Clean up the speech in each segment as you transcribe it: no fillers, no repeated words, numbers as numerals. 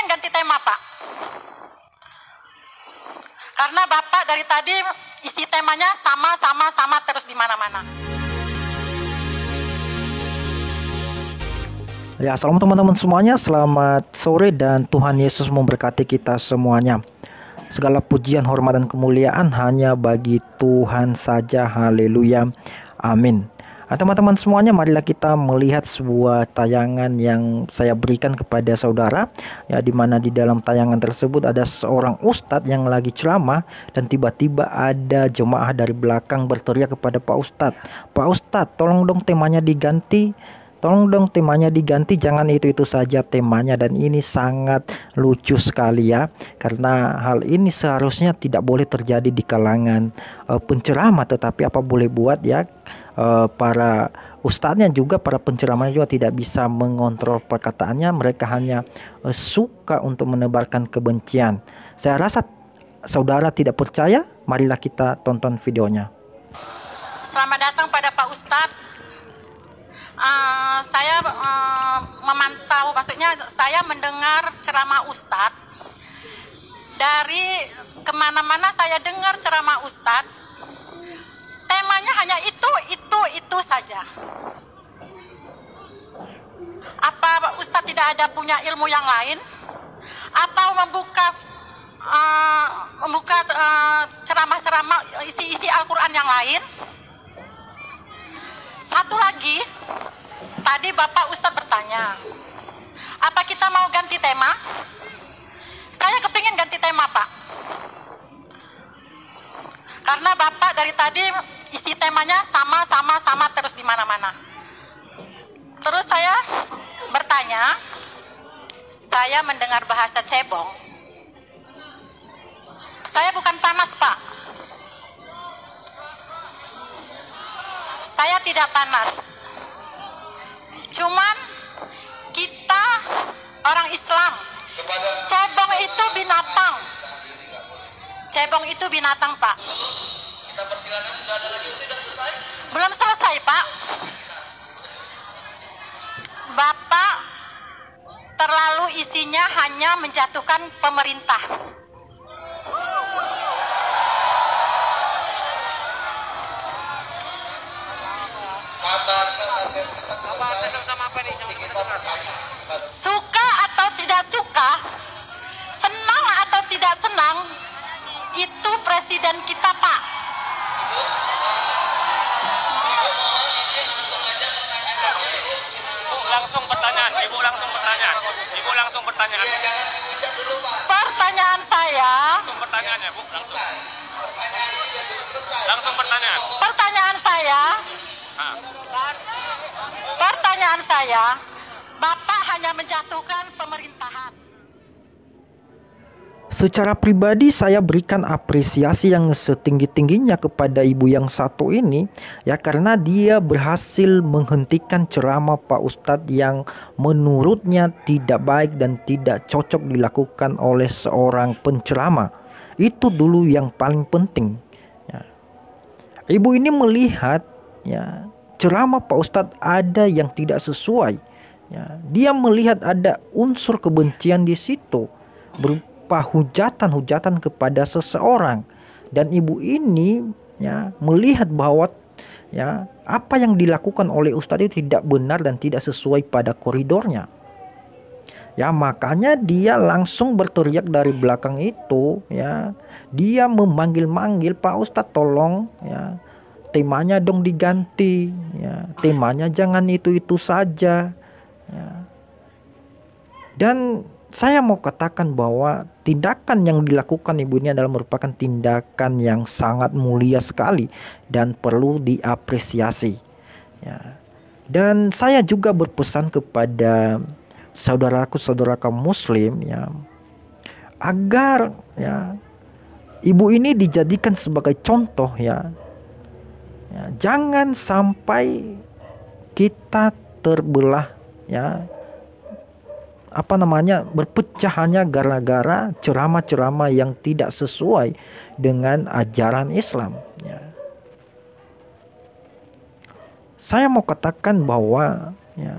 kepingin ganti tema, Pak. Karena Bapak dari tadi isi temanya sama terus di mana-mana. Ya, salam teman-teman semuanya, selamat sore dan Tuhan Yesus memberkati kita semuanya. Segala pujian, hormat, dan kemuliaan hanya bagi Tuhan saja. Haleluya. Amin. Nah, teman-teman semuanya, marilah kita melihat sebuah tayangan yang saya berikan kepada saudara, ya, di mana di dalam tayangan tersebut ada seorang ustadz yang lagi ceramah dan tiba-tiba ada jemaah dari belakang berteriak kepada Pak Ustadz, "Pak Ustadz, tolong dong temanya diganti. Tolong dong temanya diganti, jangan itu-itu saja temanya." Dan ini sangat lucu sekali ya, karena hal ini seharusnya tidak boleh terjadi di kalangan penceramah, tetapi apa boleh buat ya, para ustadznya juga, para penceramahnya juga tidak bisa mengontrol perkataannya. Mereka hanya suka untuk menebarkan kebencian. Saya rasa saudara tidak percaya, marilah kita tonton videonya. Selamat datang pada Pak Ustadz. Saya memantau, maksudnya saya mendengar ceramah Ustadz. Dari kemana-mana saya dengar ceramah Ustadz, temanya hanya itu saja. Apa Ustadz tidak ada punya ilmu yang lain? Atau membuka ceramah-ceramah isi Al-Quran yang lain? Satu lagi, tadi Bapak Ustadz bertanya, apa kita mau ganti tema? Saya kepingin ganti tema, Pak. Karena Bapak dari tadi isi temanya sama terus di mana-mana. Terus saya bertanya, saya mendengar bahasa cebong. Saya bukan panas, Pak. Saya tidak panas. Cuman kita orang Islam, cebong itu binatang. Cebong itu binatang, Pak. Kita persilakan, sudah ada lagi, tidak selesai? Belum selesai, Pak. Bapak terlalu isinya hanya menjatuhkan pemerintah. Sabar. Suka atau tidak suka, senang atau tidak senang, itu presiden kita, Pak. Langsung pertanyaan, Ibu langsung pertanyaan. Pertanyaan saya, Langsung pertanyaannya, Bu, langsung. Langsung pertanyaan. Pertanyaan saya, Bapak hanya menjatuhkan pemerintahan. Secara pribadi saya berikan apresiasi yang setinggi-tingginya kepada ibu yang satu ini ya, karena dia berhasil menghentikan ceramah Pak Ustadz yang menurutnya tidak baik dan tidak cocok dilakukan oleh seorang penceramah. Itu dulu yang paling penting ya. Ibu ini melihat ya, ceramah Pak Ustadz ada yang tidak sesuai ya. Dia melihat ada unsur kebencian di situ, berupa hujatan kepada seseorang, dan ibu ini ya melihat bahwa ya apa yang dilakukan oleh ustadz itu tidak benar dan tidak sesuai pada koridornya. Ya, makanya dia langsung berteriak dari belakang itu ya. Dia memanggil-manggil, "Pak Ustadz, tolong ya, temanya dong diganti ya. Temanya jangan itu-itu saja." Ya. Dan saya mau katakan bahwa tindakan yang dilakukan ibu ini adalah merupakan tindakan yang sangat mulia sekali dan perlu diapresiasi ya. Dan saya juga berpesan kepada saudaraku muslim ya, agar ya ibu ini dijadikan sebagai contoh ya. Ya, jangan sampai kita terbelah ya, berpecah hanya gara-gara ceramah-ceramah yang tidak sesuai dengan ajaran Islam ya. Saya mau katakan bahwa ya,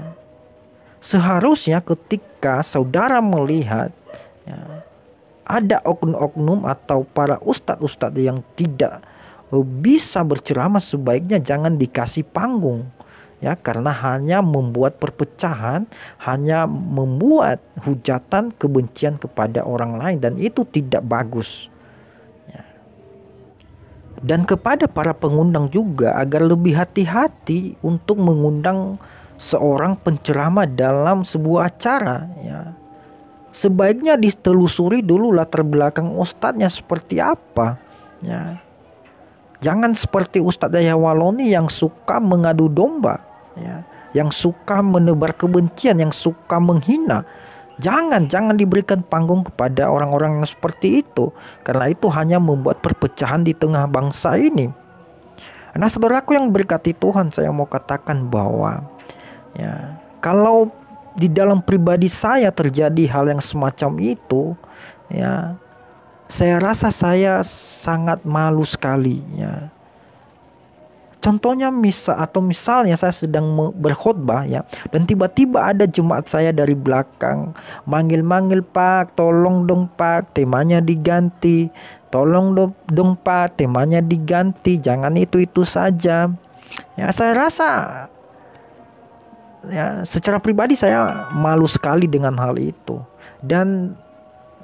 seharusnya ketika saudara melihat ada oknum-oknum atau para ustadz-ustadz yang tidak bisa berceramah, sebaiknya jangan dikasih panggung. Ya, karena hanya membuat perpecahan, hanya membuat hujatan kebencian kepada orang lain, dan itu tidak bagus. Ya. Dan kepada para pengundang juga agar lebih hati-hati untuk mengundang seorang penceramah dalam sebuah acara. Ya. Sebaiknya ditelusuri dulu latar belakang ustadznya seperti apa. Ya. Jangan seperti Ustadz Yahya Waloni yang suka mengadu domba, ya, yang suka menebar kebencian, yang suka menghina. Jangan diberikan panggung kepada orang-orang yang seperti itu, karena itu hanya membuat perpecahan di tengah bangsa ini. Nah, saudaraku yang berkati Tuhan, saya mau katakan bahwa ya, kalau di dalam pribadi saya terjadi hal yang semacam itu, ya, saya rasa saya sangat malu sekali, ya. Contohnya misalnya saya sedang berkhotbah, ya, dan tiba-tiba ada jemaat saya dari belakang manggil-manggil, "Pak, tolong dong Pak, temanya diganti. Tolong dong Pak, temanya diganti. Jangan itu saja." Ya, saya rasa ya, secara pribadi saya malu sekali dengan hal itu. Dan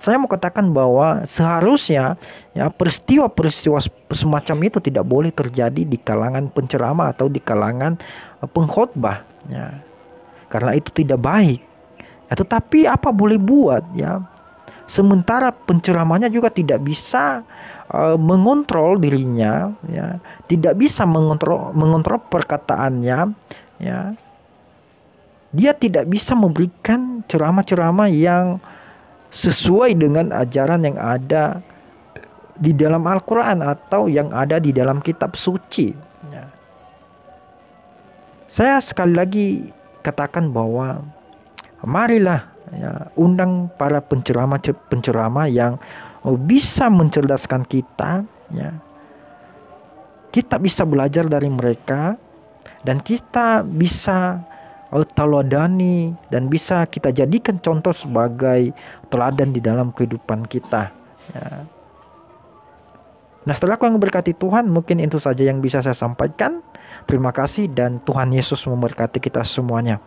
saya mau katakan bahwa seharusnya ya peristiwa-peristiwa semacam itu tidak boleh terjadi di kalangan penceramah atau di kalangan pengkhotbah, ya. Karena itu tidak baik. Ya, tetapi apa boleh buat, ya. Sementara penceramahnya juga tidak bisa mengontrol dirinya, ya. Tidak bisa mengontrol perkataannya, ya. Dia tidak bisa memberikan ceramah-ceramah yang sesuai dengan ajaran yang ada di dalam Al-Quran atau yang ada di dalam kitab suci. Ya. Saya sekali lagi katakan bahwa marilah, ya, undang para penceramah yang bisa mencerdaskan kita. Ya. Kita bisa belajar dari mereka dan kita bisa teladani dan bisa kita jadikan contoh sebagai teladan di dalam kehidupan kita, ya. Nah, setelah yang berkati Tuhan, mungkin itu saja yang bisa saya sampaikan. Terima kasih dan Tuhan Yesus memberkati kita semuanya.